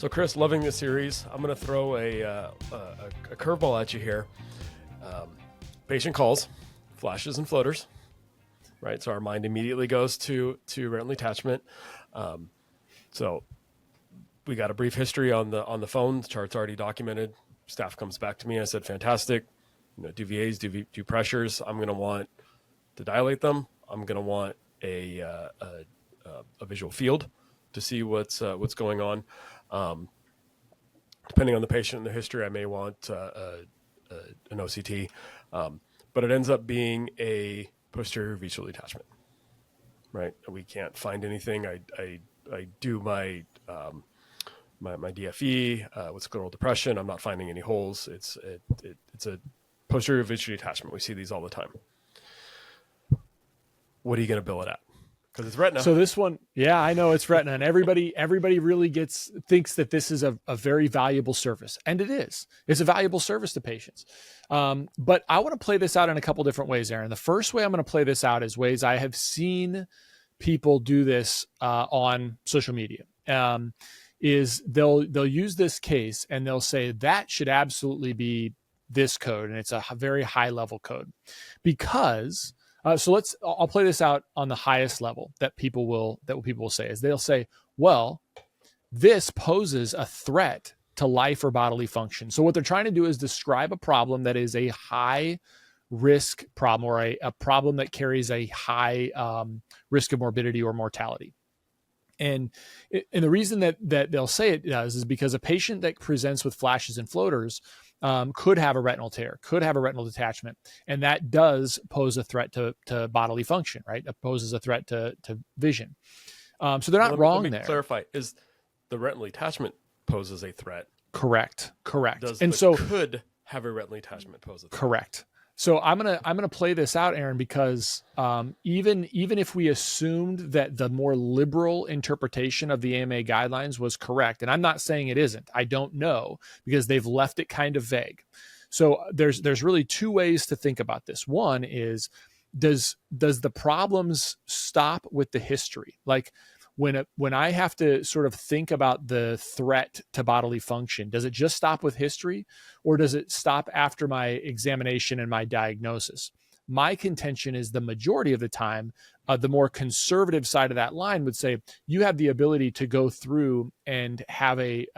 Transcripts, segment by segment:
So Chris, loving this series. I'm going to throw a curveball at you here. Patient calls, flashes and floaters, right? So our mind immediately goes to retinal detachment. So we got a brief history on the phone. The chart's already documented. Staff comes back to me. I said, fantastic. Do VAs, do pressures. I'm going to want to dilate them. I'm going to want a visual field to see what's going on. Depending on the patient and the history, I may want an OCT, but it ends up being a posterior visual detachment, right? We can't find anything. I do my DFE with scleral depression. I'm not finding any holes. It's a posterior visual detachment. We see these all the time. What are you going to bill it at? Because it's retina. So this one, yeah, I know it's retina, and everybody really thinks that this is a very valuable service, and it is. It's a valuable service to patients. But I want to play this out in a couple different ways, Aaron. The first way I'm going to play this out is ways I have seen people do this on social media. Is they'll use this case and they'll say that should absolutely be this code, and it's a very high level code because. I'll play this out on the highest level that people will say is they'll say, well, this poses a threat to life or bodily function. So what they're trying to do is describe a problem that is a high risk problem or a problem that carries a high risk of morbidity or mortality. And the reason that they'll say it does is because a patient that presents with flashes and floaters could have a retinal tear, could have a retinal detachment. And that does pose a threat to bodily function, right? It poses a threat to vision. So they're not wrong there. Let me clarify, is the retinal detachment poses a threat? Correct. Does could have a retinal detachment pose a threat? Correct. So I'm gonna play this out, Aaron, because even if we assumed that the more liberal interpretation of the AMA guidelines was correct, and I'm not saying it isn't, I don't know because they've left it kind of vague. So there's really two ways to think about this. One is does the problems stop with the history? Like when I have to sort of think about the threat to bodily function, does it just stop with history or does it stop after my examination and my diagnosis? My contention is the majority of the time, the more conservative side of that line would say you have the ability to go through and have a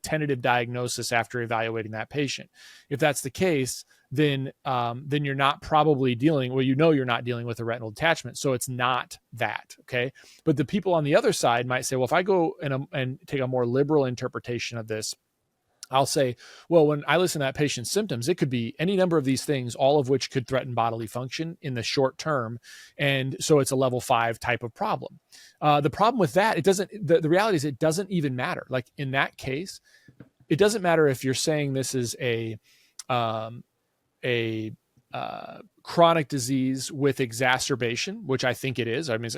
tentative diagnosis after evaluating that patient. If that's the case, then you're not probably you're not dealing with a retinal detachment. So it's not that, okay? But the people on the other side might say, well, if I go and take a more liberal interpretation of this, I'll say, well, when I listen to that patient's symptoms, it could be any number of these things, all of which could threaten bodily function in the short term. And so it's a level 5 type of problem. The problem with that, the reality is it doesn't even matter. Like in that case, it doesn't matter if you're saying this is a chronic disease with exacerbation, which I think it is. I mean,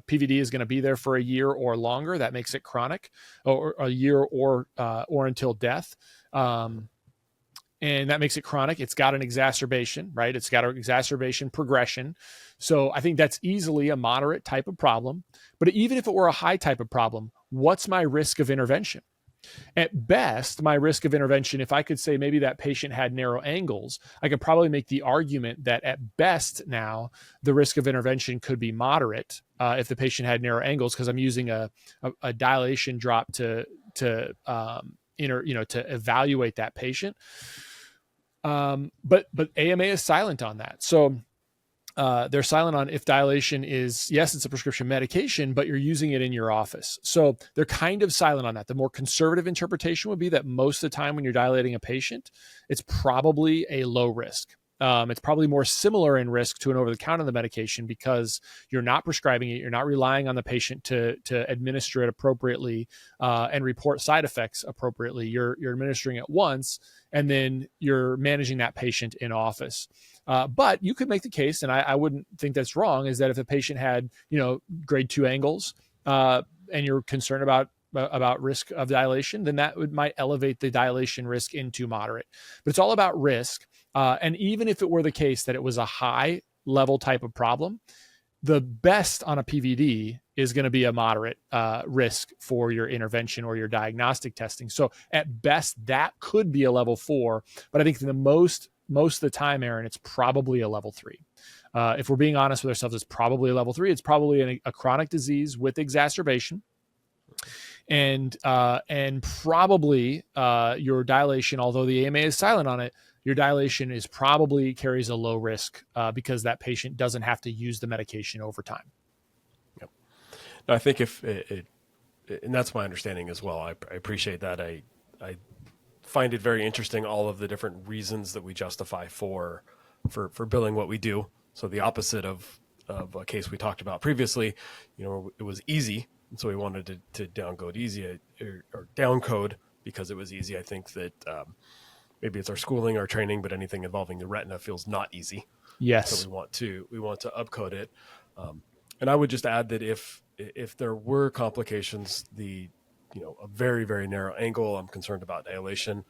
PVD is going to be there for a year or longer. That makes it chronic, or a year or until death. And that makes it chronic. It's got an exacerbation, right? It's got an exacerbation progression. So I think that's easily a moderate type of problem. But even if it were a high type of problem, what's my risk of intervention? At best, my risk of intervention, if I could say maybe that patient had narrow angles, I could probably make the argument that at best now the risk of intervention could be moderate if the patient had narrow angles, because I'm using a dilation drop to evaluate that patient. But AMA is silent on that. So they're silent on if dilation is, yes, it's a prescription medication, but you're using it in your office. So they're kind of silent on that. The more conservative interpretation would be that most of the time when you're dilating a patient, it's probably a low risk. It's probably more similar in risk to an over-the-counter medication because you're not prescribing it. You're not relying on the patient to administer it appropriately and report side effects appropriately. You're administering it once, and then you're managing that patient in office. But you could make the case, and I wouldn't think that's wrong, is that if a patient had, grade 2 angles and you're concerned about risk of dilation, then that might elevate the dilation risk into moderate. But it's all about risk. And even if it were the case that it was a high level type of problem, the best on a PVD is going to be a moderate risk for your intervention or your diagnostic testing. So at best, that could be a level 4, but I think the most of the time, Aaron, it's probably a level 3. If we're being honest with ourselves, it's probably a level 3. It's probably a chronic disease with exacerbation. And probably your dilation, although the AMA is silent on it, your dilation is probably carries a low risk because that patient doesn't have to use the medication over time. Yep. No, I think and that's my understanding as well. I appreciate that. I find it very interesting, all of the different reasons that we justify for billing what we do. So the opposite of a case we talked about previously, it was easy. And so we wanted to downcode easy or downcode because it was easy. I think that maybe it's our schooling, our training, but anything involving the retina feels not easy. Yes. So we want to upcode it. And I would just add that if there were complications, a very, very narrow angle, I'm concerned about dilation.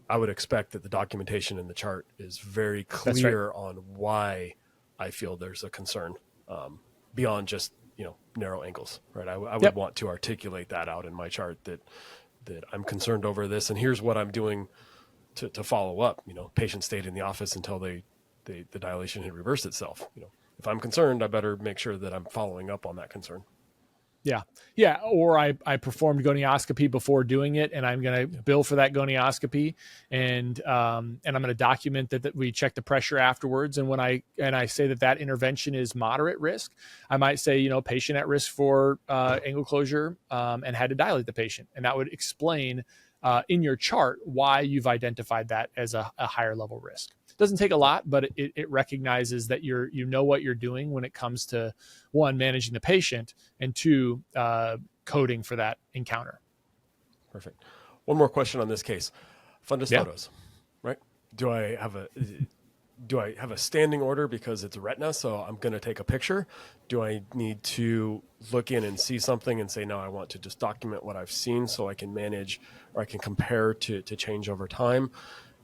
I would expect that the documentation in the chart is very clear on why I feel there's a concern beyond just narrow angles, right? I would want to articulate that out in my chart that I'm concerned over this, and here's what I'm doing to follow up. Patient stayed in the office until the dilation had reversed itself. If I'm concerned, I better make sure that I'm following up on that concern. Yeah. Or I performed gonioscopy before doing it, and I'm going to bill for that gonioscopy, and I'm going to document that we check the pressure afterwards. And when I say that intervention is moderate risk, I might say, patient at risk for angle closure, and had to dilate the patient. And that would explain in your chart why you've identified that as a higher level risk. It doesn't take a lot, but it recognizes that you know what you're doing when it comes to, 1, managing the patient, and 2, coding for that encounter. Perfect. One more question on this case. Fundus photos, right? Do I have a standing order because it's retina, so I'm going to take a picture? Do I need to look in and see something and say, no, I want to just document what I've seen so I can manage, or I can compare to change over time?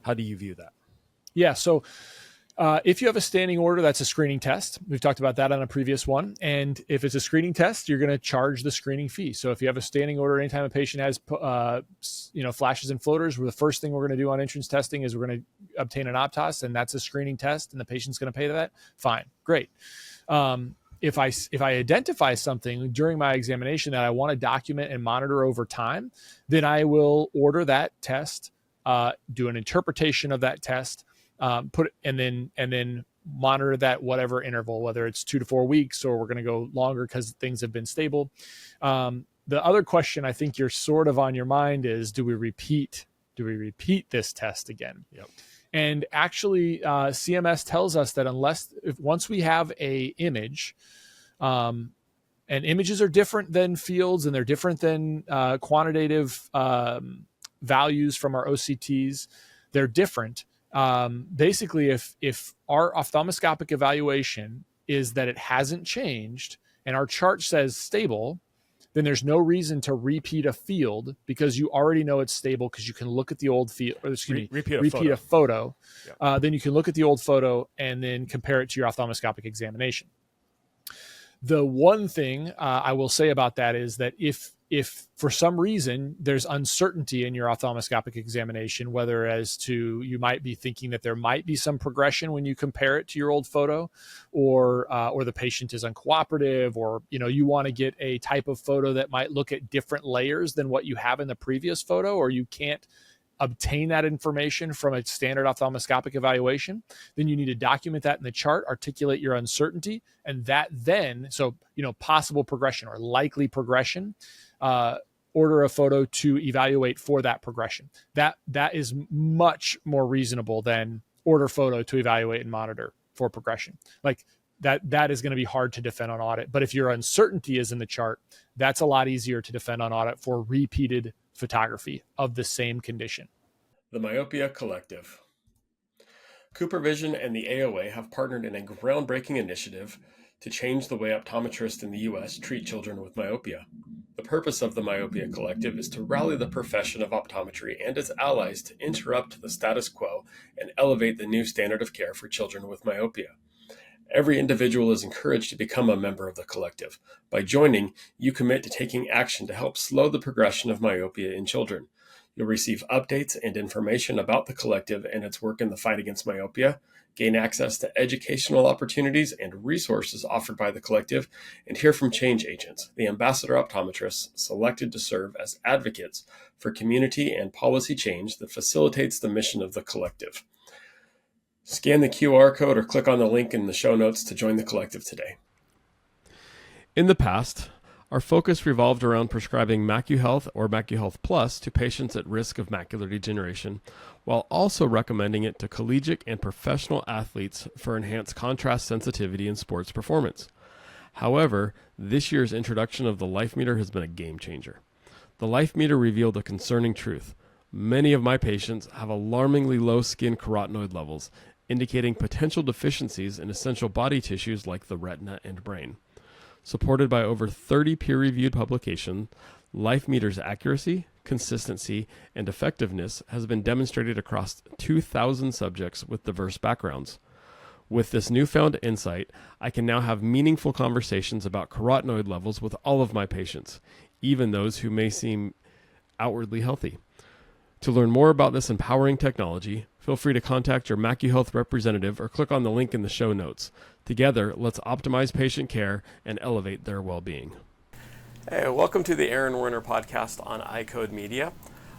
How do you view that? Yeah. So if you have a standing order, that's a screening test. We've talked about that on a previous one. And if it's a screening test, you're going to charge the screening fee. So if you have a standing order, anytime a patient has, flashes and floaters, the first thing we're going to do on entrance testing is we're going to obtain an Optos, and that's a screening test, and the patient's going to pay that. Fine. Great. If I identify something during my examination that I want to document and monitor over time, then I will order that test, do an interpretation of that test, and then monitor that whatever interval, whether it's 2 to 4 weeks or we're going to go longer because things have been stable. The other question I think you're sort of on your mind is, do we repeat this test again? Yep. And actually, CMS tells us that once we have a image, and images are different than fields, and they're different than quantitative values from our OCTs. They're different. Basically, if our ophthalmoscopic evaluation is that it hasn't changed and our chart says stable, then there's no reason to repeat a field because you already know it's stable because you can look at the old field, or repeat a photo. Yeah. Then you can look at the old photo and then compare it to your ophthalmoscopic examination. The one thing I will say about that is that if for some reason there's uncertainty in your ophthalmoscopic examination, whether as to you might be thinking that there might be some progression when you compare it to your old photo, or the patient is uncooperative, or you want to get a type of photo that might look at different layers than what you have in the previous photo, or you can't obtain that information from a standard ophthalmoscopic evaluation, then you need to document that in the chart, articulate your uncertainty, and that then, possible progression or likely progression, order a photo to evaluate for that progression. That is much more reasonable than order photo to evaluate and monitor for progression. Like that is going to be hard to defend on audit. But if your uncertainty is in the chart, that's a lot easier to defend on audit for repeated photography of the same condition. The Myopia Collective. CooperVision and the AOA have partnered in a groundbreaking initiative to change the way optometrists in the U.S. treat children with myopia. The purpose of the Myopia Collective is to rally the profession of optometry and its allies to interrupt the status quo and elevate the new standard of care for children with myopia. Every individual is encouraged to become a member of the collective. By joining, you commit to taking action to help slow the progression of myopia in children. You'll receive updates and information about the collective and its work in the fight against myopia, gain access to educational opportunities and resources offered by the collective, and hear from change agents, the ambassador optometrists selected to serve as advocates for community and policy change that facilitates the mission of the collective. Scan the QR code or click on the link in the show notes to join the collective today. In the past, our focus revolved around prescribing MacuHealth or MacuHealth Plus to patients at risk of macular degeneration, while also recommending it to collegiate and professional athletes for enhanced contrast sensitivity in sports performance. However, this year's introduction of the Life Meter has been a game changer. The Life Meter revealed a concerning truth. Many of my patients have alarmingly low skin carotenoid levels, indicating potential deficiencies in essential body tissues like the retina and brain. Supported by over 30 peer-reviewed publications, Life Meter's accuracy, consistency, and effectiveness has been demonstrated across 2,000 subjects with diverse backgrounds. With this newfound insight, I can now have meaningful conversations about carotenoid levels with all of my patients, even those who may seem outwardly healthy. To learn more about this empowering technology, feel free to contact your MacuHealth representative or click on the link in the show notes. Together, let's optimize patient care and elevate their well-being. Hey, welcome to the Aaron Werner Podcast on iCode Media.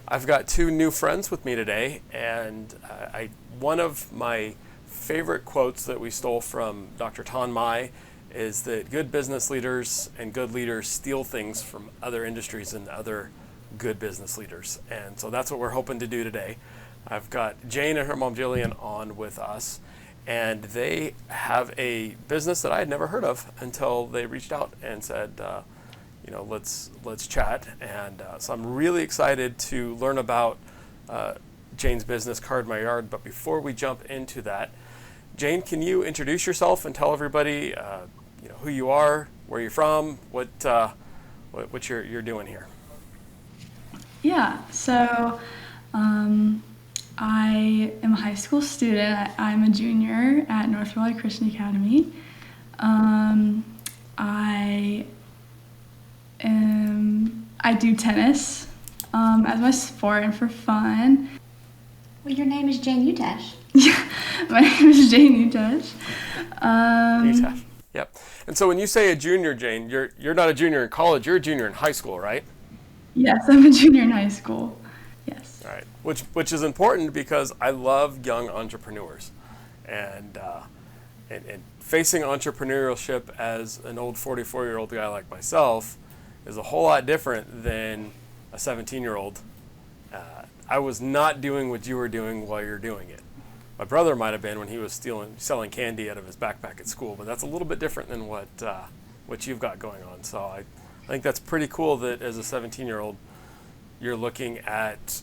I've got two new friends with me today, and one of my favorite quotes that we stole from Dr. Tan Mai is that good business leaders and good leaders steal things from other industries and other good business leaders. And so that's what we're hoping to do today. I've got Jane and her mom Jillian on with us, and they have a business that I had never heard of until they reached out and said, let's chat. And so I'm really excited to learn about Jane's business, Card My Yard. But before we jump into that, Jane, can you introduce yourself and tell everybody, who you are, where you're from, what you're doing here? Yeah, so I am a high school student. I'm a junior at North Raleigh Christian Academy. I do tennis as my sport and for fun. Well, your name is Jane Utesch. Yeah, my name is Jane Utesch. Utesch. Yep. And so when you say a junior, Jane, you're not a junior in college. You're a junior in high school, right? Yes, I'm a junior in high school. Yes. All right. Which is important because I love young entrepreneurs, and facing entrepreneurship as an old 44-year-old guy like myself is a whole lot different than a 17-year-old. I was not doing what you were doing while you're doing it. My brother might have been when he was selling candy out of his backpack at school, but that's a little bit different than what you've got going on. So I think that's pretty cool that as a 17-year-old, you're looking at,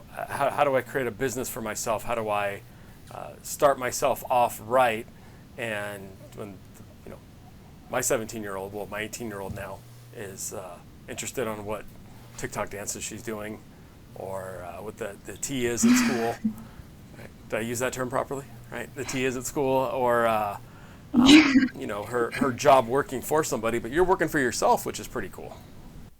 how do I create a business for myself? How do I start myself off right? And when, my 17-year-old, well, my 18-year-old now is interested on what TikTok dances she's doing or what the T is at school. Right? Did I use that term properly? Right? The T is at school or her job working for somebody, but you're working for yourself, which is pretty cool.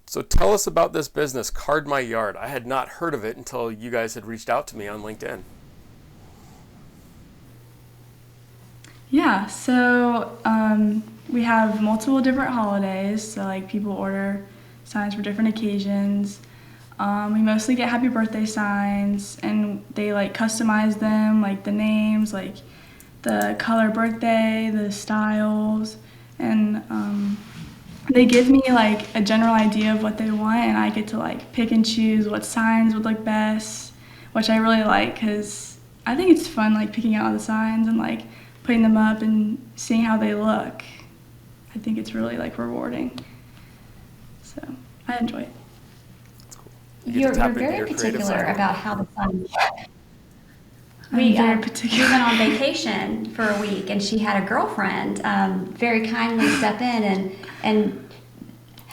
So tell us about this business, Card My Yard. I had not heard of it until you guys had reached out to me on LinkedIn. Yeah, so we have multiple different holidays. So like people order signs for different occasions. We mostly get happy birthday signs, and they like customize them, like the names, like the color birthday, the styles, and they give me like a general idea of what they want, and I get to like pick and choose what signs would look best, which I really like because I think it's fun like picking out all the signs and like putting them up and seeing how they look. I think it's really like rewarding. So I enjoy it. You're very particular about how the signs look. I'm very particular. We went on vacation for a week, and she had a girlfriend very kindly step in and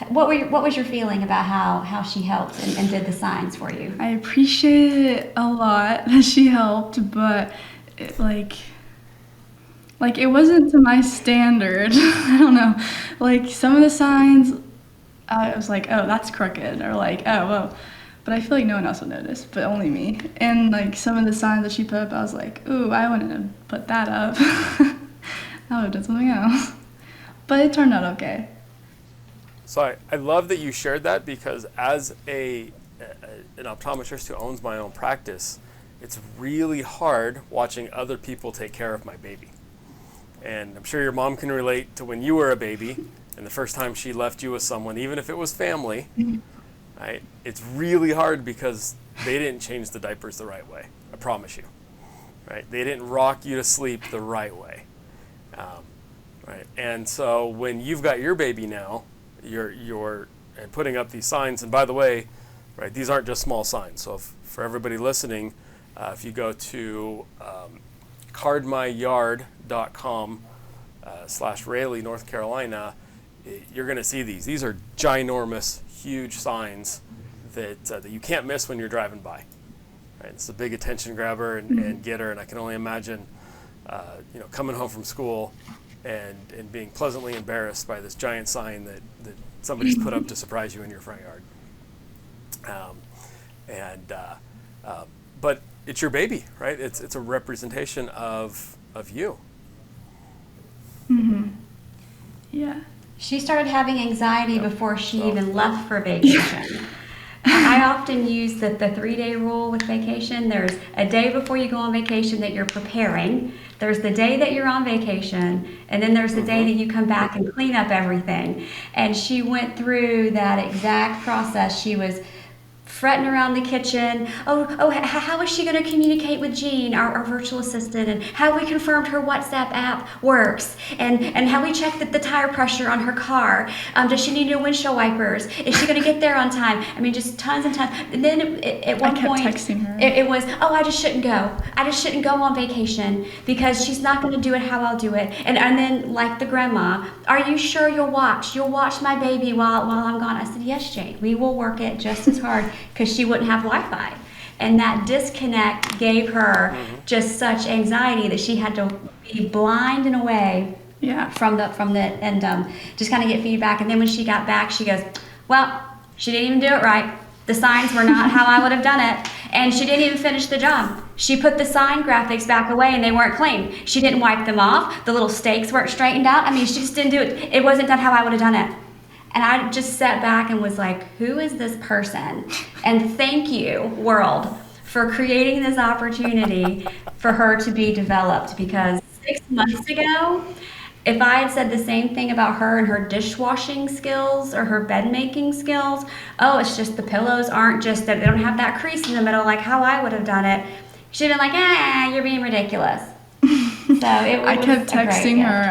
what was your feeling about how she helped and did the signs for you? I appreciate it a lot that she helped, but Like, it wasn't to my standard. I don't know. Like, some of the signs, I was like, oh, that's crooked, or like, oh, whoa. But I feel like no one else would notice, but only me. And like some of the signs that she put up, I was like, ooh, I wouldn't have put that up. I would have done something else. But it turned out okay. So I love that you shared that, because as an optometrist who owns my own practice, it's really hard watching other people take care of my baby. And I'm sure your mom can relate to when you were a baby and the first time she left you with someone, even if it was family, right? It's really hard because they didn't change the diapers the right way. I promise you, right? They didn't rock you to sleep the right way, right? And so when you've got your baby now, you're and putting up these signs. And by the way, right, these aren't just small signs. So for everybody listening, if you go to cardmyyard.com /Raleigh, North Carolina, you're going to see these. These are ginormous, huge signs that you can't miss when you're driving by. Right? It's a big attention grabber and getter, and I can only imagine, coming home from school and being pleasantly embarrassed by this giant sign that somebody's put up to surprise you in your front yard. But it's your baby, right? It's a representation of you. Mm-hmm. Yeah. She started having anxiety before she even left for vacation. I often use the 3-day rule with vacation. There's a day before you go on vacation that you're preparing. There's the day that you're on vacation, and then there's the day that you come back and clean up everything. And she went through that exact process. She was fretting around the kitchen. How is she going to communicate with Jean, our virtual assistant, and how we confirmed her WhatsApp app works, and how we checked the tire pressure on her car. Does she need new windshield wipers? Is she going to get there on time? I mean, just tons and tons. And then at one point, I kept texting her. It was, I just shouldn't go. I just shouldn't go on vacation because she's not going to do it how I'll do it. And then, like the grandma, are you sure you'll watch my baby while I'm gone? I said, yes, Jane, we will work it just as hard, because she wouldn't have Wi-Fi. And that disconnect gave her just such anxiety that she had to be blind in a way from the and just kind of get feedback. And then when she got back, she goes, well, she didn't even do it right. The signs were not how I would have done it. And she didn't even finish the job. She put the sign graphics back away and they weren't clean. She didn't wipe them off. The little stakes weren't straightened out. I mean, she just didn't do it. It wasn't done how I would have done it. And I just sat back and was like, who is this person? And thank you, world, for creating this opportunity for her to be developed. Because 6 months ago, if I had said the same thing about her and her dishwashing skills or her bed making skills, it's just the pillows aren't just that, they don't have that crease in the middle like how I would have done it, she'd have been like, you're being ridiculous. So I kept texting her.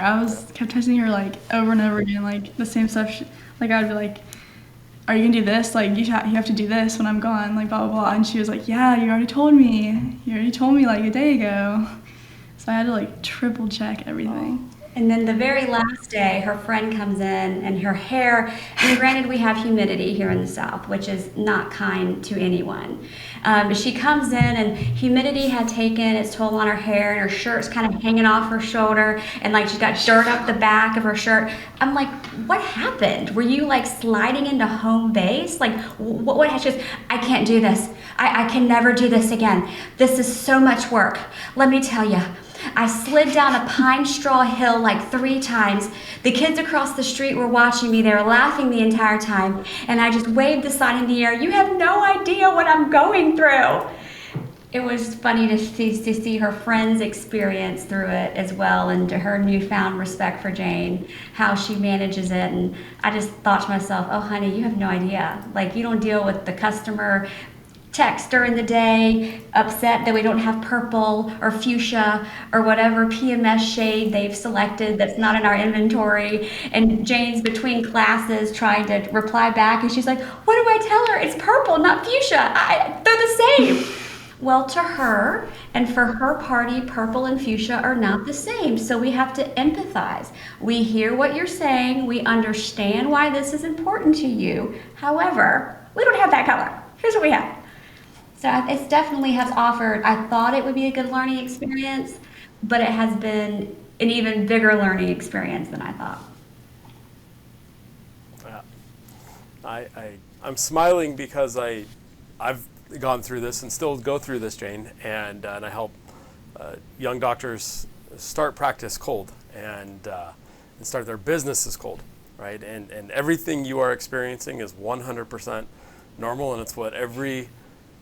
Kept texting her like over and over again, like the same stuff. Like I would be like, are you gonna do this? Like you have to do this when I'm gone, like blah, blah, blah. And she was like, yeah, you already told me. You already told me like a day ago. So I had to like triple check everything. And then the very last day, her friend comes in and her hair, and granted we have humidity here in the South, which is not kind to anyone. She comes in and humidity had taken its toll on her hair, and her shirt's kind of hanging off her shoulder, and like she's got dirt up the back of her shirt. I'm like, what happened? Were you like sliding into home base? Like what happened? She goes, I can't do this. I can never do this again. This is so much work. Let me tell you. I slid down a pine straw hill like 3 times. The kids across the street were watching me. They were laughing the entire time. And I just waved the sign in the air. You have no idea what I'm going through. It was funny to see her friends' experience through it as well, and to her newfound respect for Jane, how she manages it. And I just thought to myself, oh, honey, you have no idea. Like, you don't deal with the customer text during the day, upset that we don't have purple or fuchsia or whatever PMS shade they've selected that's not in our inventory. And Jane's between classes trying to reply back, and she's like, what do I tell her? It's purple, not fuchsia. They're the same. Well, to her and for her party, purple and fuchsia are not the same. So we have to empathize. We hear what you're saying. We understand why this is important to you. However, we don't have that color. Here's what we have. So it definitely has offered, I thought it would be a good learning experience, but it has been an even bigger learning experience than I thought. I'm smiling because I've gone through this and still go through this, Jane, and I help young doctors start practice cold and start their businesses cold, right? And everything you are experiencing is 100% normal, and it's what every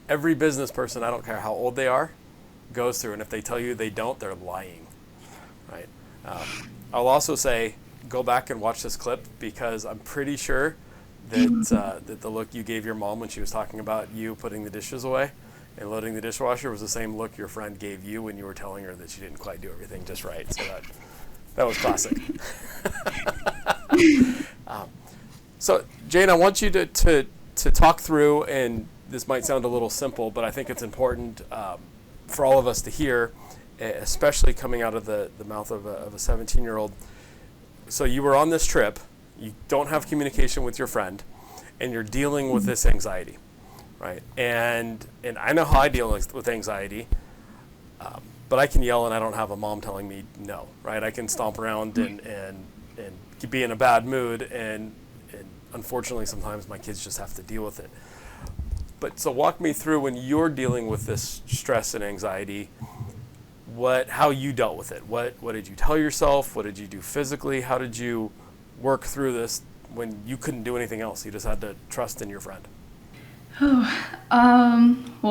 business person, I don't care how old they are, goes through. And if they tell you they don't, they're lying, right? I'll also say, go back and watch this clip, because I'm pretty sure that the look you gave your mom when she was talking about you putting the dishes away and loading the dishwasher was the same look your friend gave you when you were telling her that she didn't quite do everything just right. So that was classic. So Jane, I want you to talk through, and this might sound a little simple, but I think it's important for all of us to hear, especially coming out of the mouth of a 17-year-old. So you were on this trip, you don't have communication with your friend, and you're dealing with this anxiety, right? And I know how I deal with anxiety, but I can yell and I don't have a mom telling me no, right? I can stomp around and be in a bad mood, and unfortunately sometimes my kids just have to deal with it. But so walk me through, when you're dealing with this stress and anxiety, how you dealt with it. What did you tell yourself? What did you do physically? How did you work through this when you couldn't do anything else? You just had to trust in your friend. Well,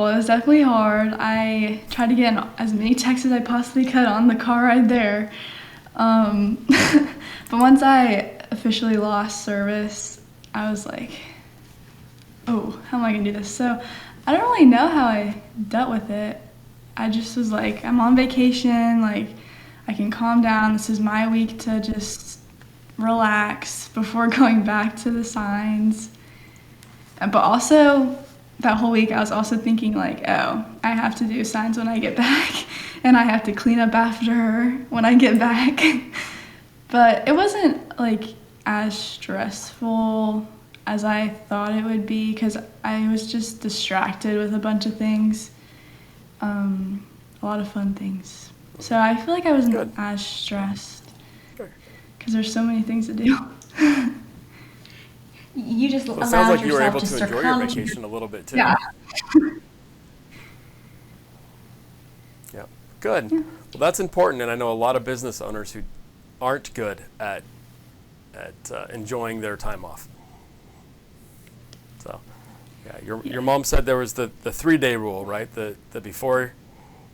it was definitely hard. I tried to get in as many texts as I possibly could on the car ride there. But once I officially lost service, I was like, oh, how am I gonna do this? So I don't really know how I dealt with it. I just was like, I'm on vacation, like I can calm down. This is my week to just relax before going back to the signs. But also that whole week I was also thinking like, oh, I have to do signs when I get back, and I have to clean up after her when I get back. But it wasn't like as stressful as I thought it would be, because I was just distracted with a bunch of things, a lot of fun things. So I feel like I wasn't as stressed, because there's so many things to do. You just Well, it sounds like you were able to to enjoy your vacation a little bit too. Yeah. Yeah. Good. Yeah. Well, that's important, and I know a lot of business owners who aren't good at enjoying their time off. So, yeah, your mom said there was the 3-day rule, right? The before,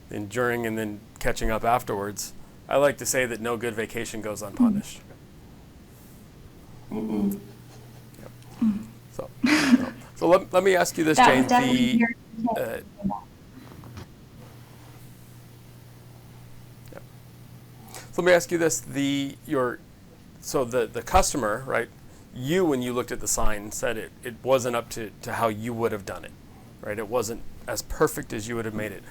then during, and then catching up afterwards. I like to say that no good vacation goes unpunished. Mm-mm. So let me ask you this, Jane. So let me ask you this: the customer, right? You, when you looked at the sign, said it wasn't up to how you would have done it, right? It wasn't as perfect as you would have made it.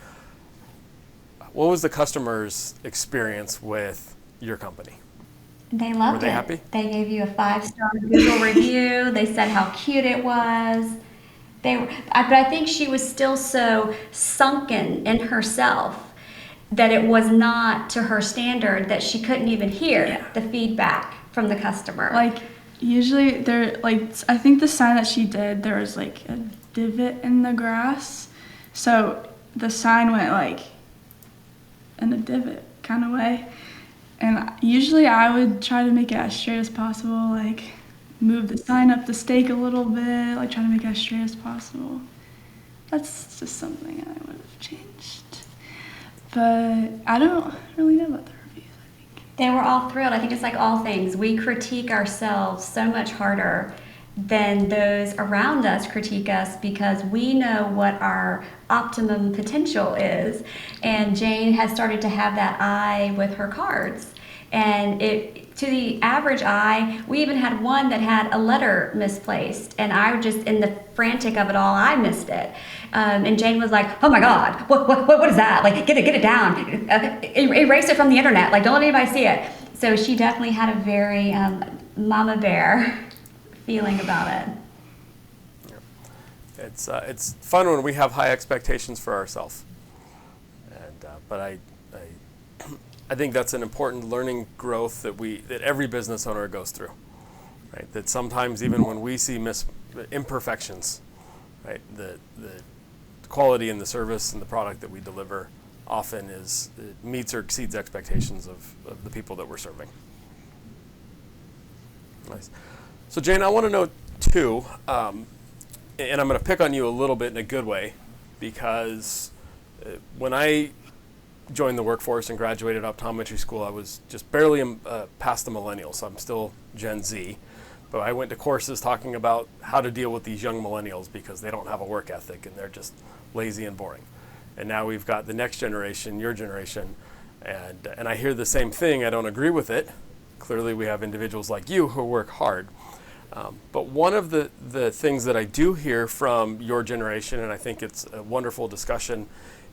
What was the customer's experience with your company? They loved it. Were they happy? They gave you a 5-star Google review. They said how cute it was. But I think she was still so sunken in herself that it was not to her standard, that she couldn't even hear the feedback from the customer. Like usually I think the sign that she did, there was like a divot in the grass. So the sign went like in a divot kind of way. And usually I would try to make it as straight as possible, like move the sign up the stake a little bit, like try to make it as straight as possible. That's just something I would have changed. But I don't really know about the reviews, I think. They were all thrilled. I think it's like all things. We critique ourselves so much harder than those around us critique us, because we know what our optimum potential is. And Jane has started to have that eye with her cards. And to the average eye, we even had one that had a letter misplaced. And I just, in the frantic of it all, I missed it. And Jane was like, "Oh my God, what is that? Like, get it down. Erase it from the internet. Like, don't let anybody see it." So she definitely had a very mama bear feeling about it. It's fun when we have high expectations for ourselves, but I think that's an important learning growth that every business owner goes through, right? That sometimes even when we see imperfections, right, the quality in the service and the product that we deliver often it meets or exceeds expectations of the people that we're serving. Nice. So Jane, I want to know too, and I'm going to pick on you a little bit in a good way, because when I joined the workforce and graduated optometry school, I was just barely past the millennials, so I'm still Gen Z. But I went to courses talking about how to deal with these young millennials because they don't have a work ethic and they're just lazy and boring. And now we've got the next generation, your generation, and I hear the same thing. I don't agree with it. Clearly we have individuals like you who work hard. But one of the things that I do hear from your generation, and I think it's a wonderful discussion,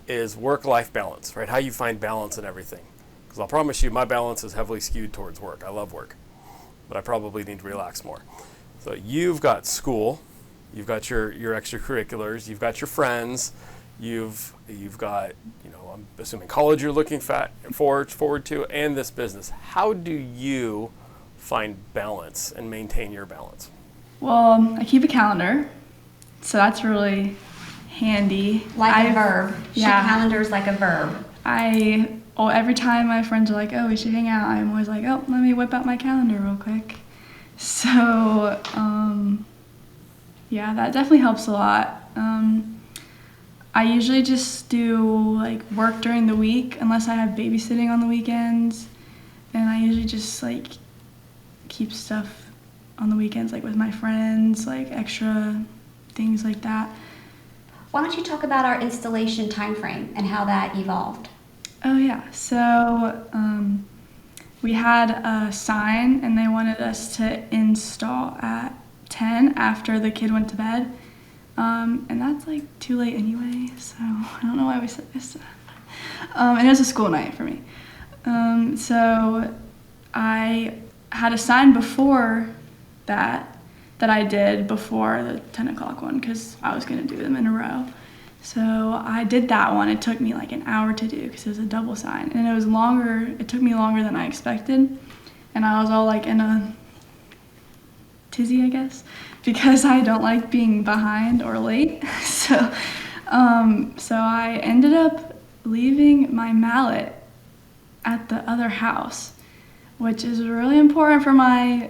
is work-life balance, right? How you find balance in everything. Because I'll promise you, my balance is heavily skewed towards work. I love work, but I probably need to relax more. So you've got school, you've got your extracurriculars, you've got your friends, you've got, I'm assuming college you're looking forward to, and this business. How do you find balance and maintain your balance? Well, I keep a calendar, so that's really handy. Like a verb. Yeah. Calendar's like a verb. Every time my friends are like, oh, we should hang out, I'm always like, oh, let me whip out my calendar real quick. So, yeah, that definitely helps a lot. I usually just do like work during the week unless I have babysitting on the weekends, and I usually just like keep stuff on the weekends, like with my friends, like extra things like that. Why don't you talk about our installation time frame and how that evolved? Oh yeah, so we had a sign and they wanted us to install at 10 after the kid went to bed, and that's like too late anyway, so I don't know why we said this. And it was a school night for me. So I had a sign before that I did before the 10 o'clock one because I was going to do them in a row. So I did that one. It took me like an hour to do because it was a double sign. And it took me longer than I expected. And I was all like in a tizzy, I guess, because I don't like being behind or late. So I ended up leaving my mallet at the other house, which is really important for my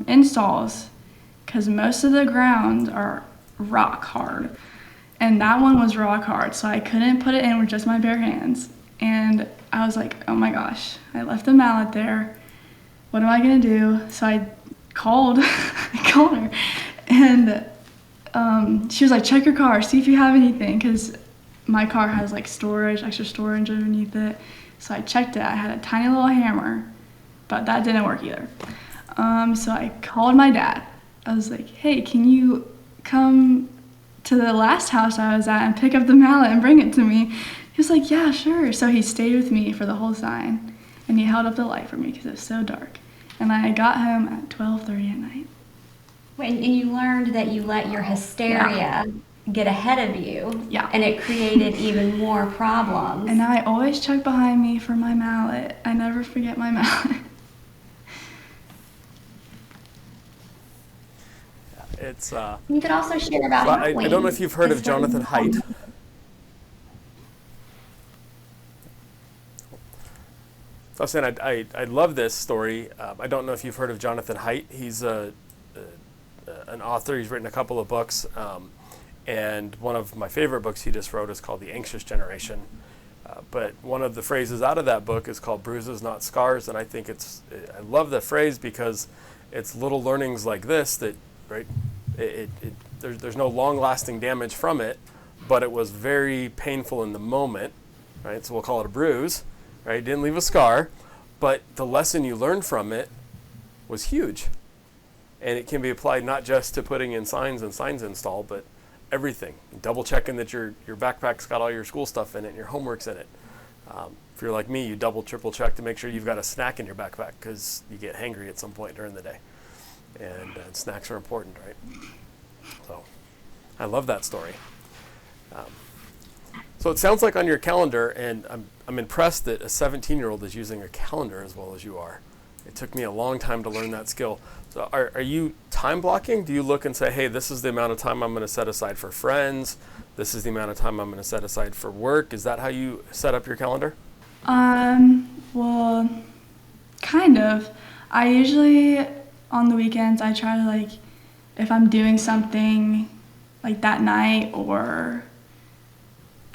installs because most of the grounds are rock hard. And that one was rock hard, so I couldn't put it in with just my bare hands. And I was like, oh my gosh, I left the mallet there. What am I gonna do? So I called her, and she was like, check your car, see if you have anything, because my car has like extra storage underneath it. So I checked it, I had a tiny little hammer, but that didn't work either. So I called my dad. I was like, hey, can you come to the last house I was at and pick up the mallet and bring it to me? He was like, yeah, sure. So he stayed with me for the whole sign, and he held up the light for me because it was so dark. And I got home at 12:30 at night. And you learned that you let your hysteria get ahead of you, Yeah. and it created even more problems. And I always check behind me for my mallet. I never forget my mallet. It's You could also share about I don't know if you've heard of Jonathan Haidt. So I was saying I love this story. I don't know if you've heard of Jonathan Haidt. He's an author. He's written a couple of books, and one of my favorite books he just wrote is called The Anxious Generation. But one of the phrases out of that book is called bruises, not scars, and I think I love that phrase because it's little learnings like this that, right, there's no long-lasting damage from it, but it was very painful in the moment, right? So we'll call it a bruise, right? It didn't leave a scar, but the lesson you learned from it was huge. And it can be applied not just to putting in signs and signs install, but everything. Double checking that your backpack's got all your school stuff in it and your homework's in it. If you're like me, you double, triple check to make sure you've got a snack in your backpack because you get hangry at some point during the day. And snacks are important, right? So I love that story. So it sounds like on your calendar, and I'm impressed that a 17-year-old is using a calendar as well as you are. It took me a long time to learn that skill. So are you time blocking? Do you look and say, hey, this is the amount of time I'm going to set aside for friends. This is the amount of time I'm going to set aside for work. Is that how you set up your calendar? Well, kind of. I usually, on the weekends, I try to, like, if I'm doing something, like, that night or,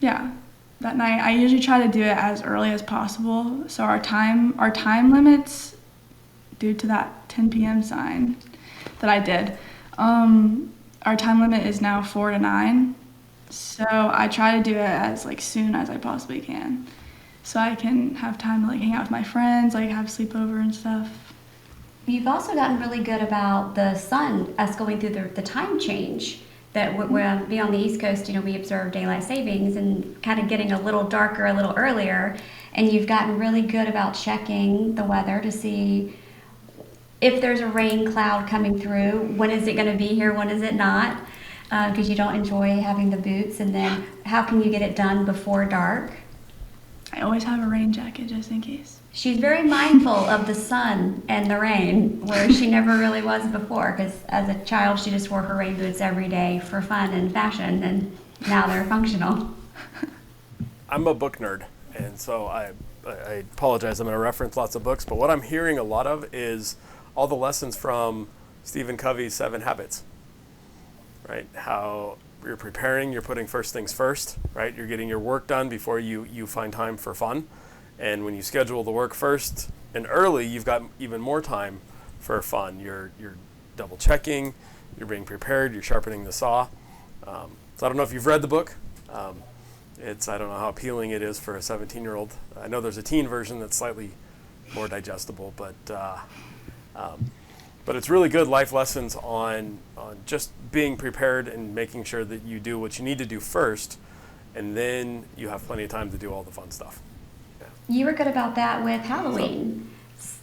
yeah, that night, I usually try to do it as early as possible. So our time limits, due to that 10 p.m. sign that I did, our time limit is now 4 to 9. So I try to do it as, like, soon as I possibly can, so I can have time to, like, hang out with my friends, like, have sleepover and stuff. You've also gotten really good about the sun, us going through the time change. That when we on the East Coast, we observe daylight savings and kind of getting a little darker a little earlier. And you've gotten really good about checking the weather to see if there's a rain cloud coming through, when is it going to be here, when is it not? Because you don't enjoy having the boots. And then how can you get it done before dark? I always have a rain jacket just in case. She's very mindful of the sun and the rain, where she never really was before, because as a child she just wore her rain boots every day for fun and fashion, and now they're functional. I'm a book nerd, and so I apologize. I'm going to reference lots of books, but what I'm hearing a lot of is all the lessons from Stephen Covey's 7 Habits, right? How you're preparing, you're putting first things first, right? You're getting your work done before you find time for fun. And when you schedule the work first and early, you've got even more time for fun. You're double checking, you're being prepared, you're sharpening the saw. So I don't know if you've read the book. I don't know how appealing it is for a 17-year-old. I know there's a teen version that's slightly more digestible, but it's really good life lessons on just being prepared and making sure that you do what you need to do first, and then you have plenty of time to do all the fun stuff. You were good about that with Halloween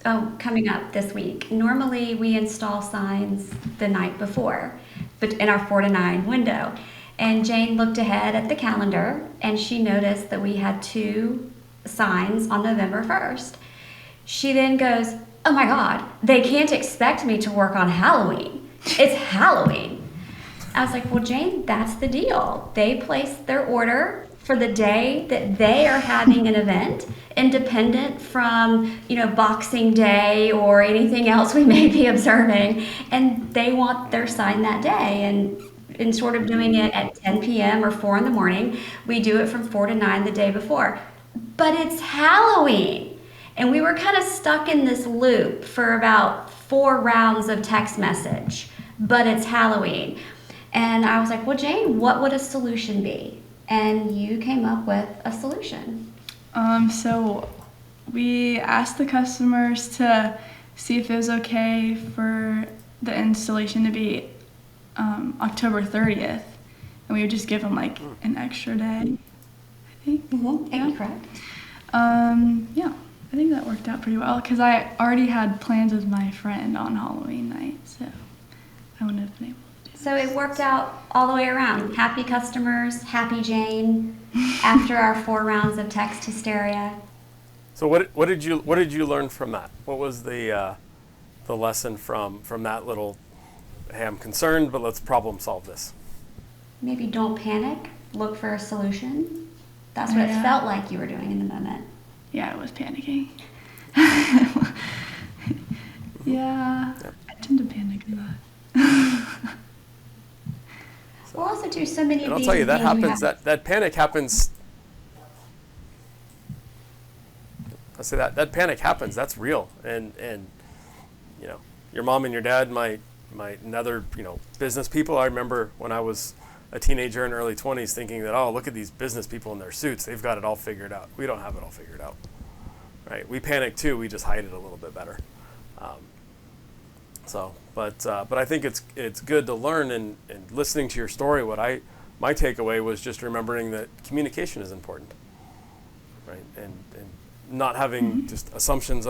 coming up this week. Normally we install signs the night before, but in our 4 to 9 window. And Jane looked ahead at the calendar and she noticed that we had 2 signs on November 1st. She then goes, oh my God, they can't expect me to work on Halloween. It's Halloween. I was like, well, Jane, that's the deal. They placed their order for the day that they are having an event, independent from, Boxing Day or anything else we may be observing, and they want their sign that day. And in sort of doing it at 10 p.m. or 4 in the morning, we do it from 4 to 9 the day before. But it's Halloween. And we were kind of stuck in this loop for about 4 rounds of text message, but it's Halloween. And I was like, well, Jane, what would a solution be? And you came up with a solution. So we asked the customers to see if it was okay for the installation to be October 30th, and we would just give them like an extra day, I think. Mm-hmm. Yeah. Correct. Yeah, I think that worked out pretty well because I already had plans with my friend on Halloween night, so I wouldn't have been able. So it worked out all the way around. Happy customers, happy Jane, after our 4 rounds of text hysteria. So what did you learn from that? What was the lesson from that little, hey, I'm concerned, but let's problem solve this? Maybe don't panic, look for a solution. That's what it felt like you were doing in the moment. Yeah, I was panicking. Yeah, I tend to panic a lot. We'll also do so many And of I'll these. tell you, that things happens. That panic happens. I say that panic happens. That's real, and your mom and your dad might and other business people. I remember when I was a teenager in early 20s, thinking that, oh, look at these business people in their suits. They've got it all figured out. We don't have it all figured out, right? We panic too. We just hide it a little bit better. But I think it's good to learn, and listening to your story. My takeaway was just remembering that communication is important, right? And not having just assumptions.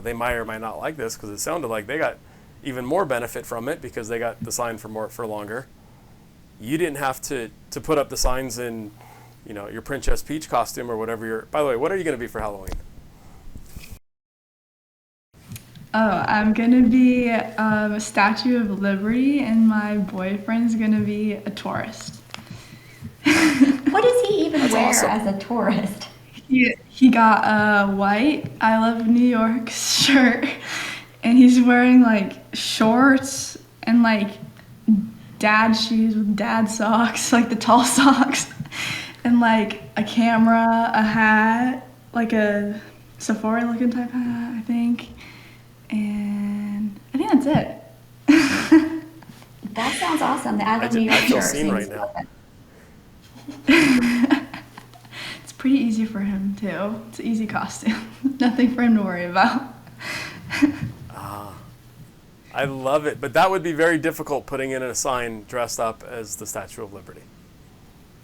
They might or might not like this, because it sounded like they got even more benefit from it because they got the sign for longer. You didn't have to put up the signs in your Princess Peach costume or whatever by the way, what are you going to be for Halloween? Oh, I'm gonna be a Statue of Liberty, and my boyfriend's gonna be a tourist. What does he even wear awesome. as a tourist? He got a white I Love New York shirt, and he's wearing like shorts and like dad shoes with dad socks, like the tall socks, and like a camera, a hat, like a safari looking type hat, I think. And I think that's it. That sounds awesome. The I Love New York I feel shirt seen right seems now. It's pretty easy for him too. It's an easy costume. Nothing for him to worry about. I love it, but that would be very difficult putting in a sign dressed up as the Statue of Liberty.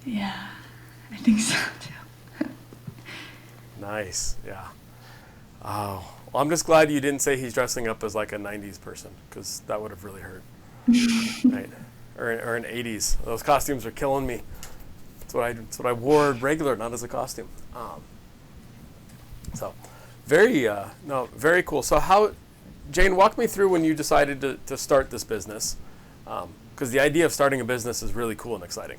Yeah, I think so too. Nice, yeah. Oh, well, I'm just glad you didn't say he's dressing up as like a 90s person, because that would have really hurt. Right? Or an 80s. Those costumes are killing me. That's what I wore regular, not as a costume. So, very cool. So Jane, walk me through when you decided to start this business, because the idea of starting a business is really cool and exciting.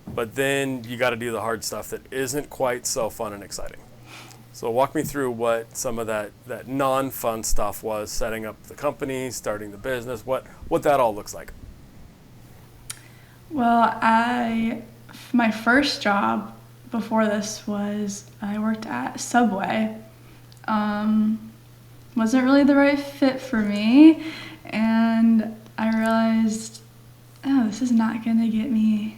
But then you got to do the hard stuff that isn't quite so fun and exciting. So walk me through what some of that non-fun stuff was, setting up the company, starting the business, what that all looks like. Well, my first job before this was I worked at Subway. Wasn't really the right fit for me, and I realized, this is not gonna get me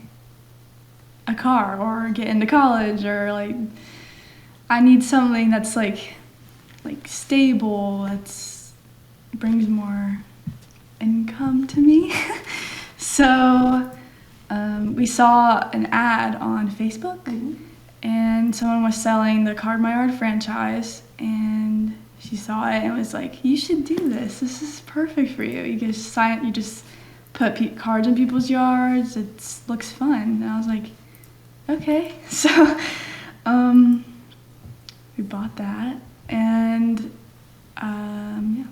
a car or get into college, or like I need something that's like stable, that's brings more income to me. So we saw an ad on Facebook, and someone was selling the Card My Yard franchise, and she saw it and was like, "You should do this. This is perfect for you. You just put cards in people's yards. It looks fun." And I was like, "Okay." So we bought that, and yeah.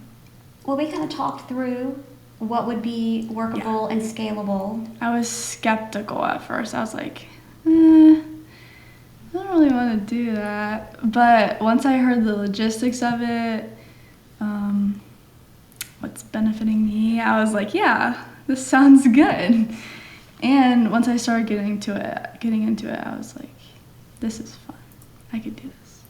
Well, we kind of talked through what would be workable and scalable. I was skeptical at first. I was like, I don't really want to do that. But once I heard the logistics of it, what's benefiting me, I was like, yeah, this sounds good. And once I started getting into it, I was like, this is fun. I could do this.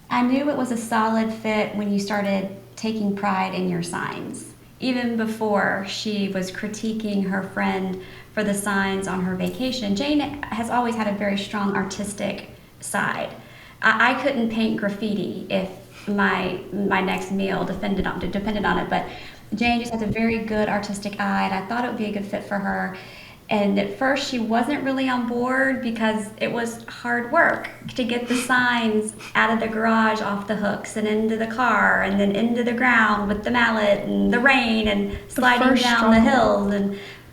I knew it was a solid fit when you started taking pride in your signs. Even before she was critiquing her friend for the signs on her vacation, Jane has always had a very strong artistic side. I couldn't paint graffiti if my next meal depended on it, but Jane just has a very good artistic eye, and I thought it would be a good fit for her. And at first she wasn't really on board because it was hard work to get the signs out of the garage off the hooks and into the car and then into the ground with the mallet and the rain and sliding down the hills.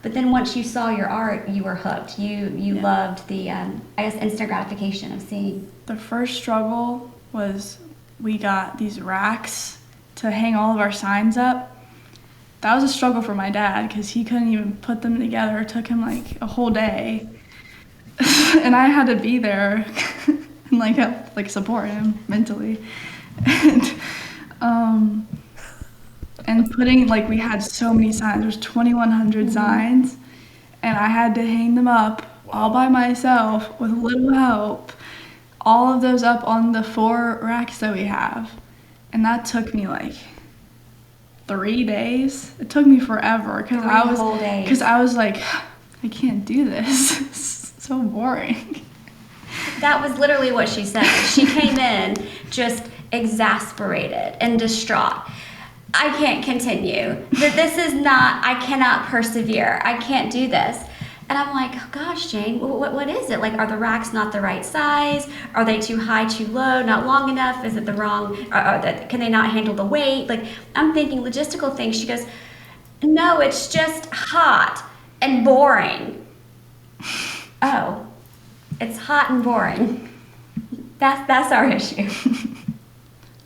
But then once you saw your art, you were hooked. You loved the, instant gratification of seeing. The first struggle was we got these racks to hang all of our signs up. That was a struggle for my dad because he couldn't even put them together. It took him like a whole day. And I had to be there and help support him mentally. And putting, we had so many signs. There's 2,100 signs, and I had to hang them up all by myself with little help. All of those up on the 4 racks that we have. And that took me 3 days. It took me forever because I was like, I can't do this. It's so boring. That was literally what she said. She came in just exasperated and distraught. I can't continue. I cannot persevere. I can't do this. And I'm like, oh gosh, Jane, what is it? Are the racks not the right size? Are they too high, too low, not long enough? Is it the wrong, can they not handle the weight? I'm thinking logistical things. She goes, no, it's just hot and boring. Oh, It's hot and boring. That's our issue.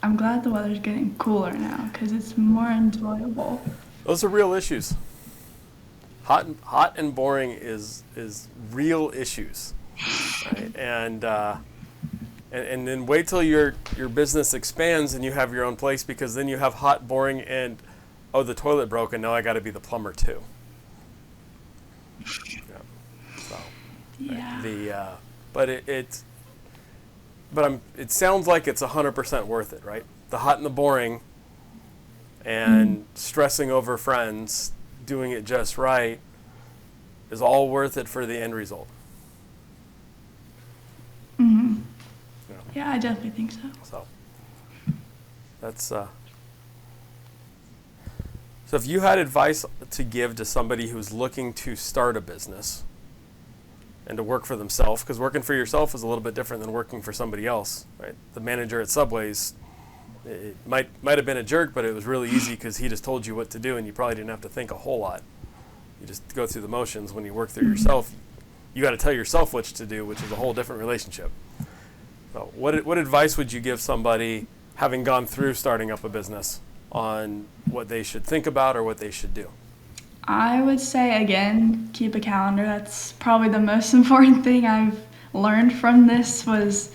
I'm glad the weather's getting cooler now because it's more enjoyable. Those are real issues. Hot and boring is real issues, right? And then wait till your business expands and you have your own place, because then you have hot, boring, and the toilet broke and now I got to be the plumber too. Yeah. So, Yeah. it sounds like it's 100% worth it, right? The hot and the boring, and stressing over friends, doing it just right, is all worth it for the end result. Mm-hmm. Yeah. Yeah, I definitely think so. So that's so if you had advice to give to somebody who's looking to start a business and to work for themselves, because working for yourself is a little bit different than working for somebody else, right? The manager at Subway's, it might have been a jerk, but it was really easy because he just told you what to do and you probably didn't have to think a whole lot. You just go through the motions. When you work through yourself, you got to tell yourself what to do, which is a whole different relationship. So what advice would you give somebody having gone through starting up a business on what they should think about or what they should do? I would say, again, keep a calendar. That's probably the most important thing I've learned from this, was